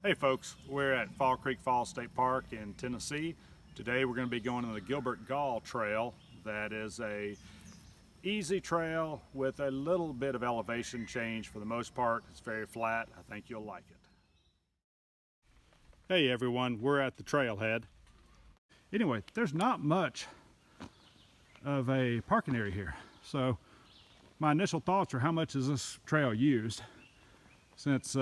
Hey folks, we're at Fall Creek Falls State Park in Tennessee. Today we're going to be going on the Gilbert Gaul Trail. That is a easy trail with a little bit of elevation change. For the most part, it's very flat. I think you'll like it. Hey everyone, we're at the trailhead. Anyway, there's not much of a parking area here. So my initial thoughts are, how much is this trail used? Since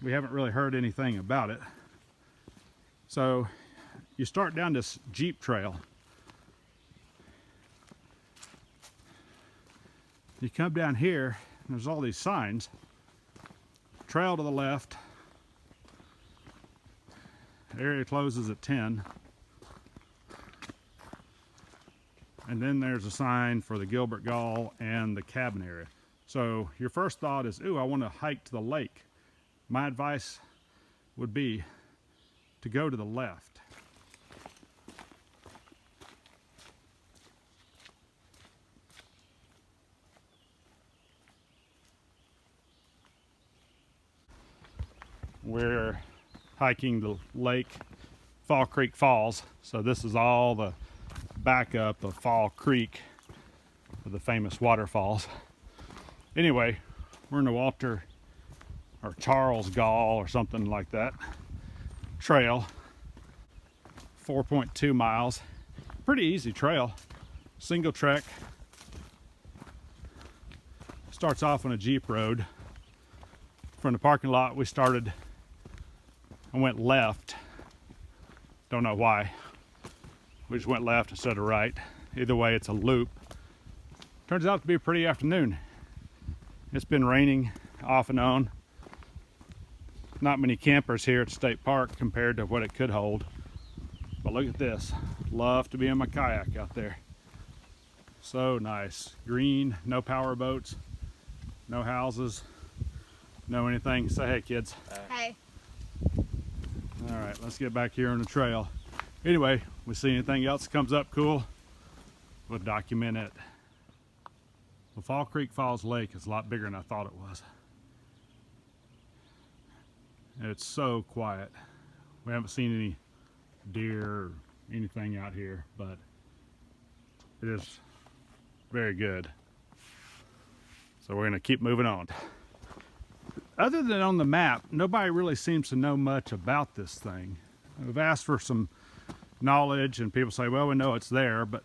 we haven't really heard anything about it. So you start down this Jeep trail. You come down here and there's all these signs. Trail to the left. Area closes at 10. And then there's a sign for the Gilbert Gaul and the cabin area. So your first thought is, ooh, I want to hike to the lake. My advice would be to go to the left. We're hiking the lake, Fall Creek Falls. So this is all the backup of Fall Creek, the famous waterfalls. Anyway, we're in the Walter or Charles Gaul or something like that trail, 4.2 miles. Pretty easy trail, single trek. Starts off on a Jeep road. From the parking lot we started and went left. Don't know why. We just went left instead of right. Either way, it's a loop. Turns out to be a pretty afternoon. It's been raining off and on. Not many campers here at the state park compared to what it could hold. But look at this. Love to be in my kayak out there. So nice. Green, no power boats, no houses, no anything. Say hey, kids. Hey. All right, let's get back here on the trail. Anyway, we see anything else that comes up cool, we'll document it. The Fall Creek Falls Lake is a lot bigger than I thought it was. It's so quiet. We haven't seen any deer or anything out here, but it is very good. So we're gonna keep moving on. Other than on the map, nobody really seems to know much about this thing. We've asked for some knowledge and people say, well, we know it's there, but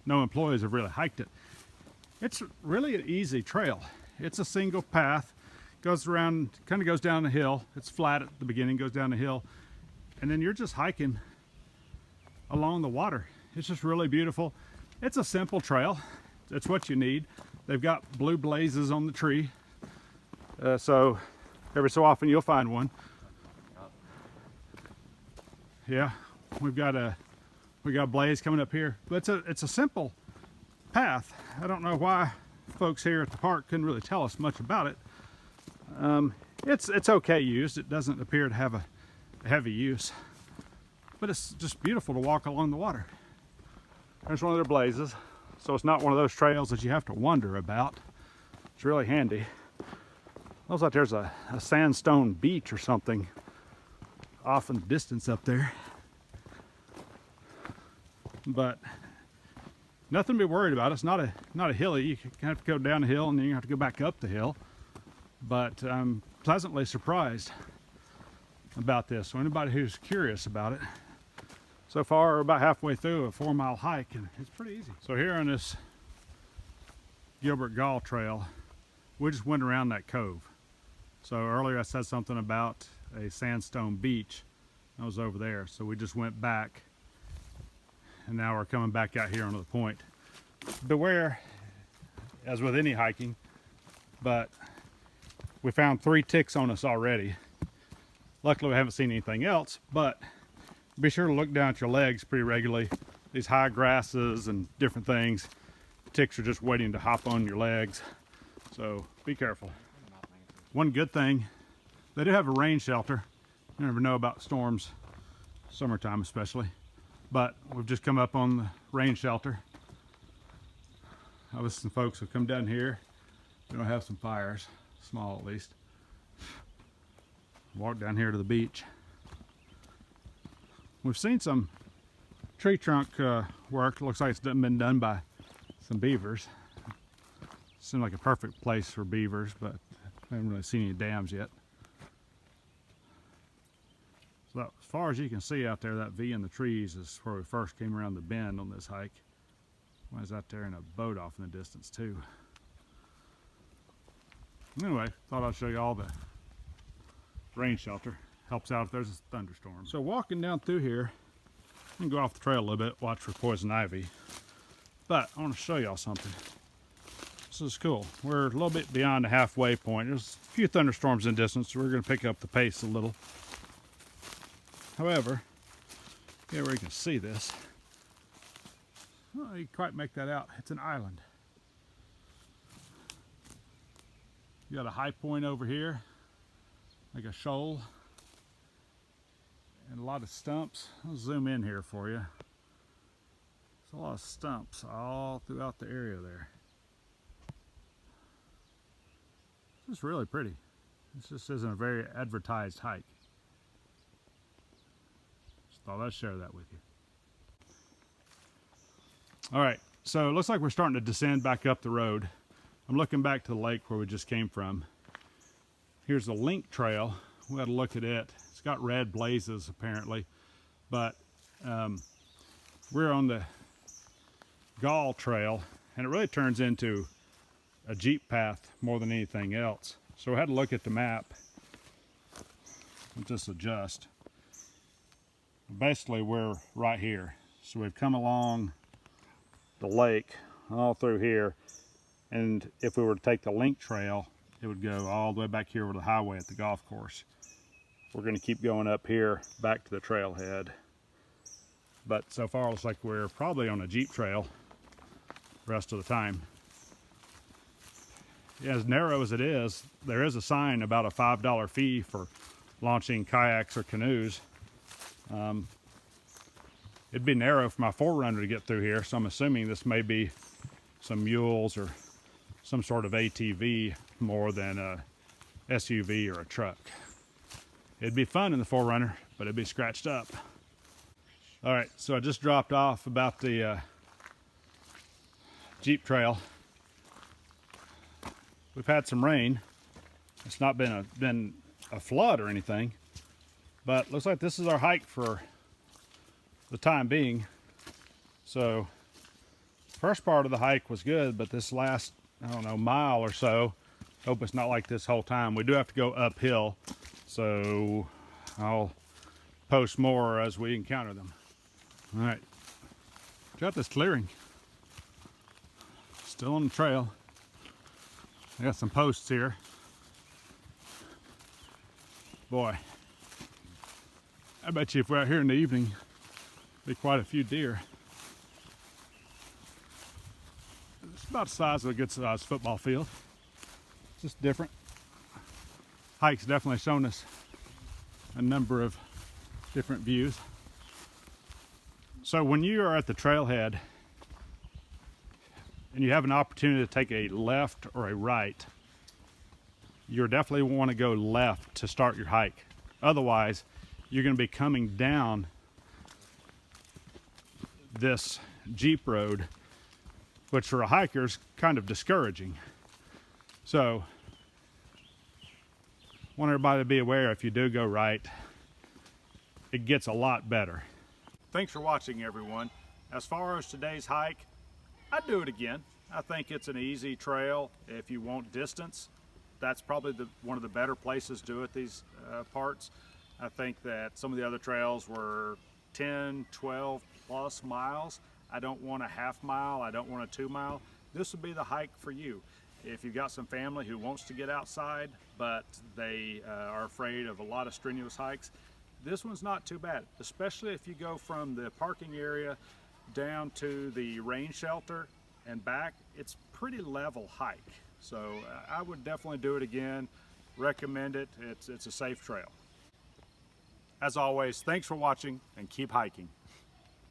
no employees have really hiked it. It's really an easy trail. It's a single path. Goes around, kind of goes down the hill. It's flat at the beginning, goes down the hill. And then you're just hiking along the water. It's just really beautiful. It's a simple trail. It's what you need. They've got blue blazes on the tree. So every so often you'll find one. Yeah, we've got a blaze coming up here. But it's a simple path. I don't know why folks here at the park couldn't really tell us much about it. It's okay used. It doesn't appear to have a heavy use, but it's just beautiful to walk along the water. There's one of their blazes, so it's not one of those trails that you have to wonder about. It's really handy. Looks like there's a sandstone beach or something off in the distance up there, but nothing to be worried about. It's not a hilly. You have to go down the hill and then you have to go back up the hill. But I'm pleasantly surprised about this. So anybody who's curious about it, so far we're about halfway through a 4-mile hike and it's pretty easy. So here on this Gilbert Gaul Trail, we just went around that cove. So earlier I said something about a sandstone beach. I was over there. So we just went back and now we're coming back out here onto the point. Beware, as with any hiking, but we found 3 ticks on us already. Luckily we haven't seen anything else, but be sure to look down at your legs pretty regularly. These high grasses and different things, ticks are just waiting to hop on your legs. So be careful. One good thing, they do have a rain shelter. You never know about storms, summertime especially. But we've just come up on the rain shelter. I was some folks who come down here. We don't have some fires, small at least. Walk down here to the beach. We've seen some tree trunk work. Looks like it's been done by some beavers. Seems like a perfect place for beavers, but I haven't really seen any dams yet. So as far as you can see out there, that V in the trees is where we first came around the bend on this hike. One is out there and a boat off in the distance too. Anyway, thought I'd show you all the rain shelter. Helps out if there's a thunderstorm. So walking down through here, you can go off the trail a little bit, watch for poison ivy. But I want to show y'all something. This is cool. We're a little bit beyond the halfway point. There's a few thunderstorms in the distance, so we're going to pick up the pace a little. However, yeah, where you can see this, well, you can't quite make that out. It's an island. You got a high point over here, like a shoal, and a lot of stumps. I'll zoom in here for you. There's a lot of stumps all throughout the area there. It's just really pretty. This just isn't a very advertised hike. Just thought I'd share that with you. All right, so it looks like we're starting to descend back up the road. I'm looking back to the lake where we just came from. Here's the link trail. We had to look at it. It's got red blazes apparently, but we're on the Gaul trail, and it really turns into a jeep path more than anything else. So we had to look at the map and just adjust. Basically, we're right here. So we've come along the lake all through here, and if we were to take the link trail, it would go all the way back here over the highway at the golf course. We're going to keep going up here back to the trailhead, but so far it looks like we're probably on a jeep trail the rest of the time. Yeah, as narrow as it is, there is a sign about a $5 fee for launching kayaks or canoes. It'd be narrow for my 4Runner to get through here, so I'm assuming this may be some mules or some sort of ATV more than a SUV or a truck. It'd be fun in the 4Runner, but it'd be scratched up. All right, so I just dropped off about the Jeep trail. We've had some rain. It's not been a flood or anything, but looks like this is our hike for the time being. So first part of the hike was good, but this last, I don't know, mile or so, hope it's not like this whole time. We do have to go uphill, so I'll post more as we encounter them. All right, got this clearing. Still on the trail. I got some posts here. Boy, I bet you if we're out here in the evening, be quite a few deer. It's about the size of a good sized football field. Just different. Hike's definitely shown us a number of different views. So when you are at the trailhead and you have an opportunity to take a left or a right, you definitely want to go left to start your hike. Otherwise, you're going to be coming down this Jeep road, which for a hiker is kind of discouraging. So, want everybody to be aware, if you do go right, it gets a lot better. Thanks for watching, everyone. As far as today's hike, I'd do it again. I think it's an easy trail. If you want distance, that's probably one of the better places to do it, these parts. I think that some of the other trails were 10, 12 plus miles. I don't want a half mile. I don't want a 2 mile. This would be the hike for you. If you've got some family who wants to get outside, but they are afraid of a lot of strenuous hikes, this one's not too bad, especially if you go from the parking area down to the rain shelter and back. It's pretty level hike. So I would definitely do it again. Recommend it. It's a safe trail. As always, thanks for watching and keep hiking.